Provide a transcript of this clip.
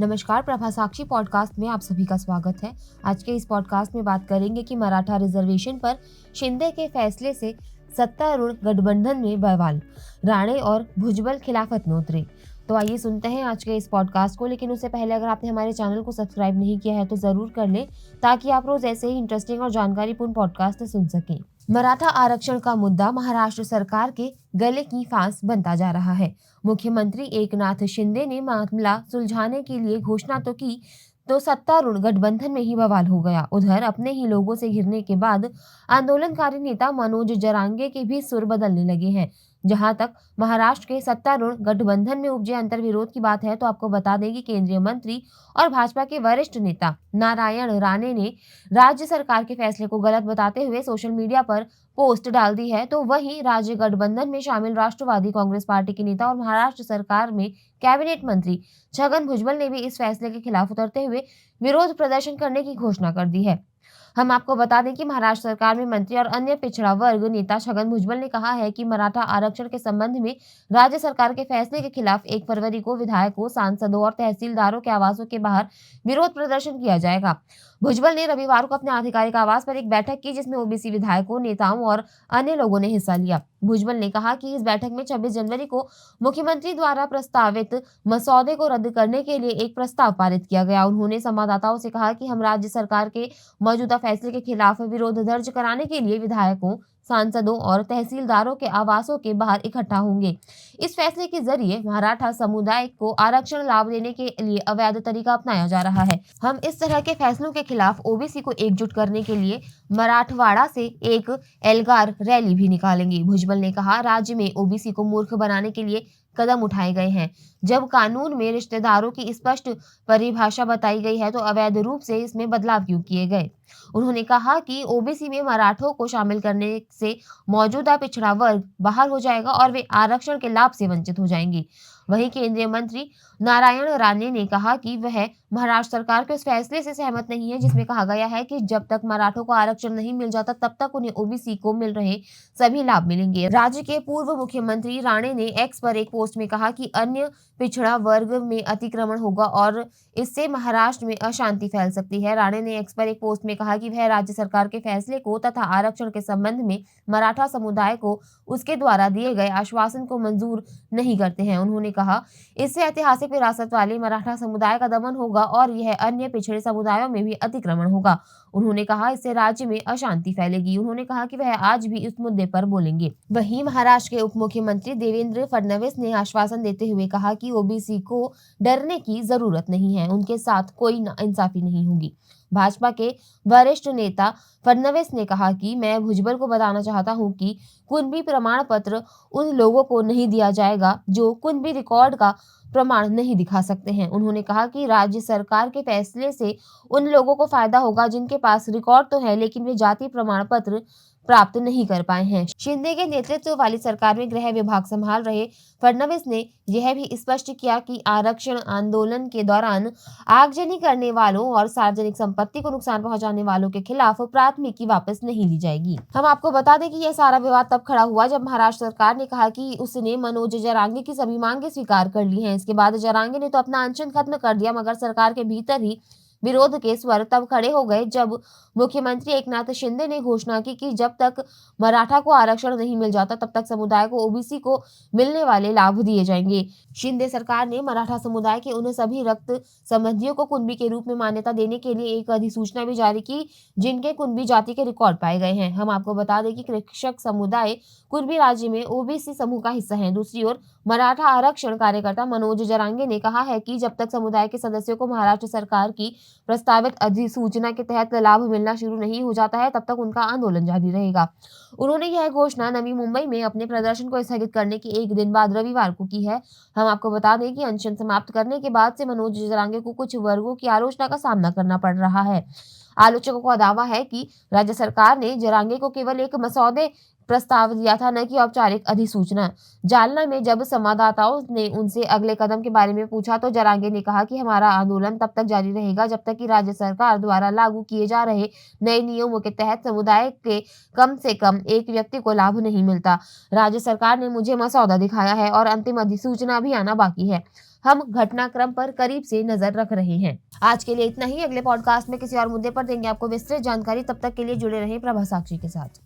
नमस्कार, प्रभा साक्षी पॉडकास्ट में आप सभी का स्वागत है। आज के इस पॉडकास्ट में बात करेंगे कि मराठा रिजर्वेशन पर शिंदे के फैसले से सत्तारूढ़ गठबंधन में बवाल, राणे और भुजबल खिलाफत में उतरे। तो आइए सुनते हैं आज के इस पॉडकास्ट को। लेकिन उससे पहले अगर आपने हमारे चैनल को सब्सक्राइब नहीं किया है तो जरूर कर लें, ताकि आप रोज ऐसे ही इंटरेस्टिंग और जानकारीपूर्ण पॉडकास्ट सुन सकें। मराठा आरक्षण का मुद्दा महाराष्ट्र सरकार के गले की फांस बनता जा रहा है। मुख्यमंत्री एकनाथ शिंदे ने मामला सुलझाने के लिए घोषणा तो की, तो सत्तारूढ़ गठबंधन में ही बवाल हो गया। उधर अपने ही लोगों से घिरने के बाद आंदोलनकारी नेता मनोज जरांगे के भी सुर बदलने लगे हैं। जहां तक महाराष्ट्र के सत्तारूढ़ गठबंधन में उपजे अंतर्विरोध की बात है, तो आपको बता दें कि केंद्रीय मंत्री और भाजपा के वरिष्ठ नेता नारायण राणे ने राज्य सरकार के फैसले को गलत बताते हुए सोशल मीडिया पर पोस्ट डाल दी है। तो वहीं राज्य गठबंधन में शामिल राष्ट्रवादी कांग्रेस पार्टी के नेता और महाराष्ट्र सरकार में कैबिनेट मंत्री छगन भुजबल ने भी इस फैसले के खिलाफ उतरते हुए विरोध प्रदर्शन करने की घोषणा कर दी है। हम आपको बता दें कि महाराष्ट्र सरकार में मंत्री और अन्य पिछड़ा वर्ग नेता छगन भुजबल ने कहा है कि मराठा आरक्षण के संबंध में राज्य सरकार के फैसले के खिलाफ 1 फरवरी को विधायकों, सांसदों और तहसीलदारों के आवासों के बाहर विरोध प्रदर्शन किया जाएगा। भुजबल ने रविवार को अपने आधिकारिक आवास पर एक बैठक की, जिसमें ओबीसी विधायकों, नेताओं और अन्य लोगों ने हिस्सा लिया। भुजबल ने कहा कि इस बैठक में 26 जनवरी को मुख्यमंत्री द्वारा प्रस्तावित मसौदे को रद्द करने के लिए एक प्रस्ताव पारित किया गया। उन्होंने संवाददाताओं से कहा कि हम राज्य सरकार के मौजूदा फैसले के खिलाफ विरोध दर्ज कराने के लिए विधायकों, सांसदों और तहसीलदारों के आवासों के बाहर इकट्ठा होंगे। इस फैसले के जरिए मराठा समुदाय को आरक्षण लाभ देने के लिए अवैध तरीका अपनाया जा रहा है। हम इस तरह के फैसलों के खिलाफ ओबीसी को एकजुट करने के लिए मराठवाड़ा से एक एल्गार रैली भी निकालेंगे। भुजबल ने कहा, राज्य में ओबीसी को मूर्ख बनाने के लिए कदम उठाए गए हैं। जब कानून में रिश्तेदारों की स्पष्ट परिभाषा बताई गई है, तो अवैध रूप से इसमें बदलाव क्यों किए गए। उन्होंने कहा कि ओबीसी में मराठों को शामिल करने से मौजूदा पिछड़ा वर्ग बाहर हो जाएगा और वे आरक्षण के लाभ से वंचित हो जाएंगे। वहीं केंद्रीय मंत्री नारायण राणे ने कहा कि वह महाराष्ट्र सरकार के उस फैसले से सहमत नहीं है, जिसमें कहा गया है कि जब तक मराठों को आरक्षण नहीं मिल जाता, तब तक उन्हें ओबीसी को मिल रहे सभी लाभ मिलेंगे। राज्य के पूर्व मुख्यमंत्री राणे ने एक्स पर एक पोस्ट में कहा कि अन्य पिछड़ा वर्ग में अतिक्रमण होगा और इससे महाराष्ट्र में अशांति फैल सकती है। राणे ने एक्स पर एक पोस्ट में कहा कि वह राज्य सरकार के फैसले को तथा आरक्षण के संबंध में मराठा समुदाय को उसके द्वारा दिए गए आश्वासन को मंजूर नहीं करते हैं। उन्होंने कहा, इससे ऐतिहासिक विरासत वाले मराठा समुदाय का दमन होगा और यह अन्य पिछड़े समुदायों में भी अतिक्रमण होगा। उन्होंने कहा, इससे राज्य में अशांति फैलेगी। उन्होंने कहा कि वह आज भी इस मुद्दे पर बोलेंगे। वहीं महाराष्ट्र के उप मुख्यमंत्री देवेंद्र फडणवीस ने आश्वासन देते हुए कहा कि ओबीसी को डरने की जरूरत नहीं है, उनके साथ कोई नाइंसाफी नहीं होगी। भाजपा के वरिष्ठ नेता फडणवीस ने कहा कि मैं भुजबल को बताना चाहता हूं कि कुणबी प्रमाण पत्र उन लोगों को नहीं दिया जाएगा जो कुणबी रिकॉर्ड का प्रमाण नहीं दिखा सकते हैं। उन्होंने कहा कि राज्य सरकार के फैसले से उन लोगों को फायदा होगा जिनके पास रिकॉर्ड तो है, लेकिन वे जाति प्रमाण पत्र प्राप्त नहीं कर पाए हैं। शिंदे के नेतृत्व वाली सरकार में गृह विभाग संभाल रहे फडणवीस ने यह भी स्पष्ट किया कि आरक्षण आंदोलन के दौरान आगजनी करने वालों और सार्वजनिक संपत्ति को नुकसान पहुंचाने वालों के खिलाफ प्राथमिकी वापस नहीं ली जाएगी। हम आपको बता दें कि यह सारा विवाद तब खड़ा हुआ जब महाराष्ट्र सरकार ने कहा कि उसने मनोज जरांगे की सभी मांगे स्वीकार कर ली हैं। इसके बाद जरांगे ने तो अपना अनशन खत्म कर दिया, मगर सरकार के भीतर ही विरोध के स्वर तब खड़े हो गए जब मुख्यमंत्री एकनाथ शिंदे ने घोषणा की कि जब तक मराठा को आरक्षण नहीं मिल जाता, तब तक समुदाय को ओबीसी को मिलने वाले लाभ दिए जाएंगे। शिंदे सरकार ने मराठा समुदाय के उन सभी रक्त संबंधियों को कुणबी के रूप में मान्यता देने के लिए एक अधिसूचना भी जारी की जिनके कुणबी जाति के रिकॉर्ड पाए गए हैं। हम आपको बता दें कि कृषक समुदाय कुणबी राज्य में ओबीसी समूह का हिस्सा है। दूसरी ओर मराठा आरक्षण कार्यकर्ता मनोज जरांगे ने कहा है कि जब तक समुदाय के सदस्यों को महाराष्ट्र सरकार की प्रस्तावित अधिसूचना के तहत लाभ मिलना शुरू नहीं हो जाता है, तब तक उनका आंदोलन जारी रहेगा। उन्होंने यह घोषणा नवी मुंबई में अपने प्रदर्शन को स्थगित करने के एक दिन बाद रविवार को की है। हम आपको बता दें कि अनशन समाप्त करने के बाद से मनोज जरांगे को कुछ वर्गों की आलोचना का सामना करना पड़ रहा है। आलोचकों का दावा है कि राज्य सरकार ने जरांगे को केवल एक मसौदे प्रस्ताव दिया था, न कि औपचारिक अधिसूचना। जालना में जब संवाददाताओं ने उनसे अगले कदम के बारे में पूछा, तो जरांगे ने कहा कि हमारा आंदोलन तब तक जारी रहेगा जब तक कि राज्य सरकार द्वारा लागू किए जा रहे नए नियमों के तहत समुदाय के कम से कम एक व्यक्ति को लाभ नहीं मिलता। राज्य सरकार ने मुझे मसौदा दिखाया है और अंतिम अधिसूचना भी आना बाकी है। हम घटनाक्रम पर करीब से नजर रख रहे हैं। आज के लिए इतना ही। अगले पॉडकास्ट में किसी और मुद्दे पर देंगे आपको विस्तृत जानकारी। तब तक के लिए जुड़े रहें प्रभा साक्षी के साथ।